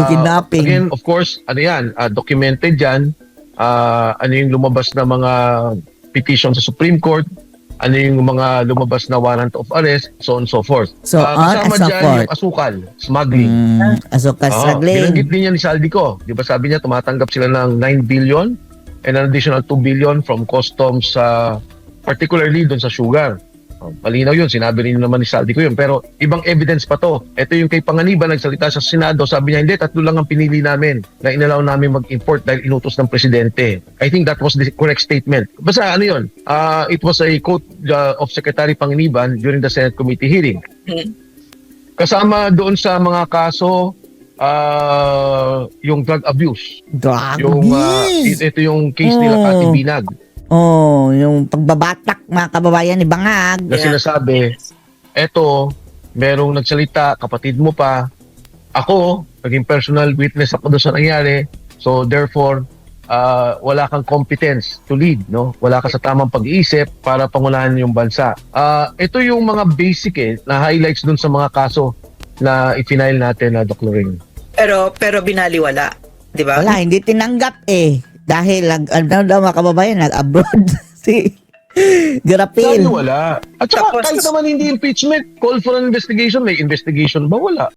Kidnapping. Again, of course, ano yan, documented yan. Ano yung lumabas na mga petition sa Supreme Court, ano yung mga lumabas na warrant of arrest, so on and so forth. So on and Kasama so dyan forth. yung asukal, smuggling. Asukal smuggling. Binanggit din yan ni Saldico. Di ba sabi niya, tumatanggap sila ng 9 billion and an additional 2 billion from customs, particularly doon sa sugar. Malinaw yun, sinabi rin naman ni Saldico yun. Pero ibang evidence pa to. Ito yung kay Panganiban, nagsalita sa Senado, sabi niya, hindi, 3 lang ang pinili namin na inalaw namin mag-import dahil inutos ng presidente. I think that was the correct statement. Basta ano yun, it was a quote of Secretary Panganiban during the Senate Committee hearing. Kasama doon sa mga kaso, yung drug abuse. Drug Yung, abuse. ito yung case nila Pati Binag. Oh, yung pagbabatak mga kababayan ni Bangag. Na sinasabi, eto, merong nagsalita, kapatid mo pa, ako, naging personal witness ako doon sa nangyari, so therefore, wala kang competence to lead, no? Wala ka sa tamang pag-iisip para pangunahan yung bansa. Ito yung mga basic na highlights doon sa mga kaso na i-file natin na Doc Lorraine. Pero binaliwala, di ba? Wala, hindi tinanggap dahil ano daw mga kababayan, nag-abroad si Garapil. Sabi wala. At saka Tapos, kahit naman hindi impeachment, call for an investigation, may investigation ba? Wala.